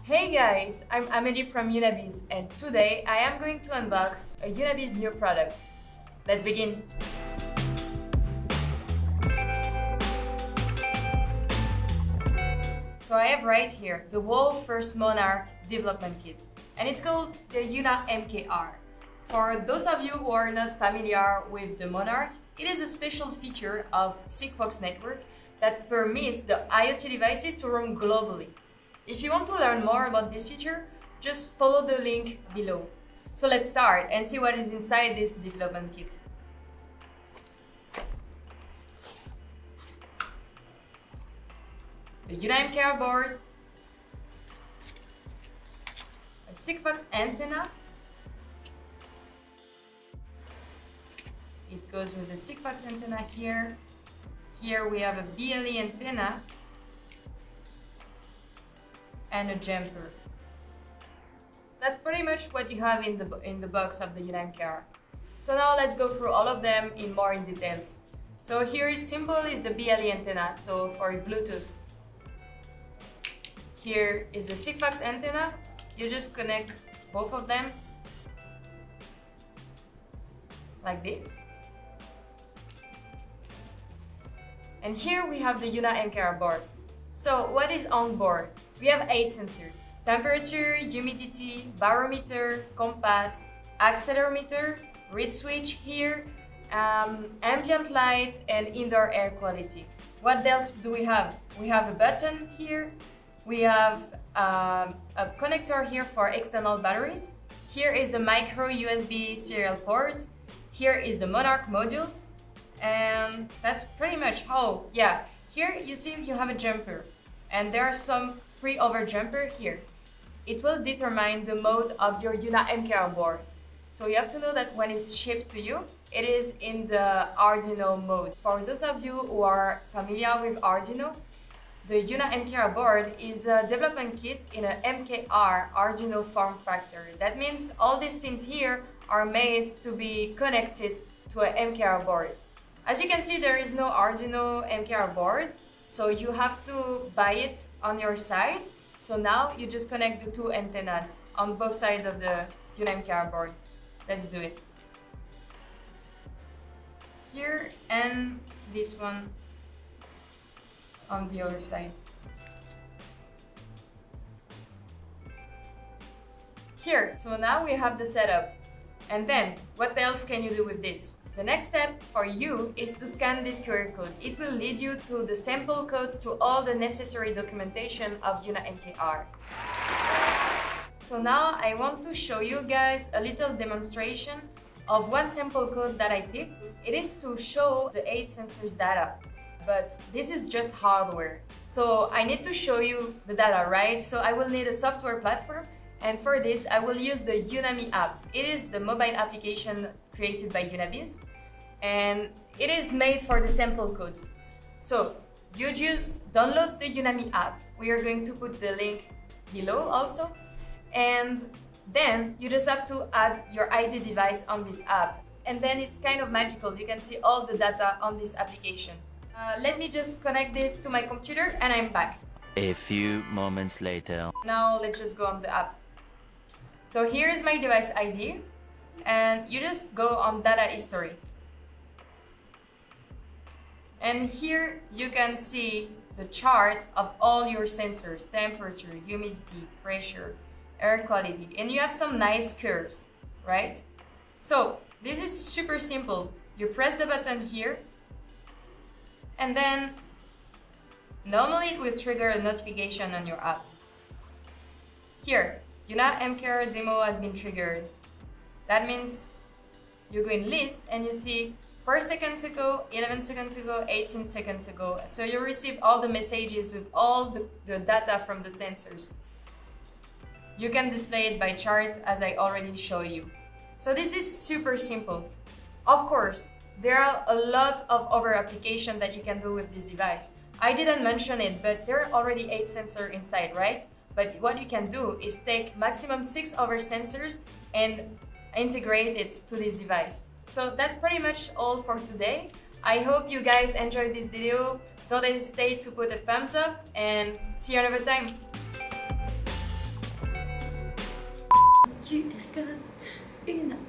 Hey guys, I'm Amélie from UnaBiz and today I am going to unbox a UnaBiz new product. Let's begin! So I have right here the world's first Monarch development kit and it's called the UnaMKR. For those of you who are not familiar with the Monarch, it is a special feature of Sigfox network that permits the IoT devices to roam globally. If you want to learn more about this feature, just follow the link below. So let's start and see what is inside this development kit. The UnaMKR board, a Sigfox antenna. It goes with the Sigfox antenna here. Here we have a BLE antenna and a jumper. That's pretty much what you have in the box of the UnaMKR. So now let's go through all of them in more details. So here it's simple is the BLE antenna, so for Bluetooth. Here is the Sigfox antenna. You just connect both of them like this. And here we have the UnaMKR board. So what is on board? We have 8 sensors: temperature, humidity, barometer, compass, accelerometer, read switch here, ambient light, and indoor air quality. What else do we have? We have a button here. We have a connector here for external batteries. Here is the micro USB serial port. Here is the Monarch module. And that's pretty much how, yeah. Here you see you have a jumper. And there are some free over jumper here. It will determine the mode of your UnaMKR board. So you have to know that when it's shipped to you, it is in the Arduino mode. For those of you who are familiar with Arduino, the UnaMKR board is a development kit in an MKR Arduino form factor. That means all these pins here are made to be connected to an MKR board. As you can see, there is no Arduino MKR board, so you have to buy it on your side. So now you just connect the two antennas on both sides of the UnaMKR board. Let's do it. Here and this one on the other side. Here, so now we have the setup. And then, what else can you do with this? The next step for you is to scan this QR code. It will lead you to the sample codes to all the necessary documentation of UnaMKR. So now I want to show you guys a little demonstration of one sample code that I picked. It is to show the 8 sensors data, but this is just hardware. So I need to show you the data, right? So I will need a software platform. And for this, I will use the UnaMe app. It is the mobile application created by UnaBiz, and it is made for the sample codes. So you just download the UnaMe app. We are going to put the link below also. And then you just have to add your ID device on this app. And then it's kind of magical. You can see all the data on this application. Let me just connect this to my computer and I'm back. A few moments later. Now let's just go on the app. So here is my device ID, and you just go on data history. And here you can see the chart of all your sensors: temperature, humidity, pressure, air quality, and you have some nice curves, right? So this is super simple. You press the button here, and then normally it will trigger a notification on your app. Here, UnaMKR demo has been triggered. That means you go in list and you see 4 seconds ago, 11 seconds ago, 18 seconds ago. So you receive all the messages with all the data from the sensors. You can display it by chart as I already showed you. So this is super simple. Of course, there are a lot of other applications that you can do with this device. I didn't mention it, but there are already 8 sensors inside, right? But what you can do is take maximum 6 other sensors and integrate it to this device. So that's pretty much all for today. I hope you guys enjoyed this video. Don't hesitate to put a thumbs up and see you another time. IOT UNBOXED.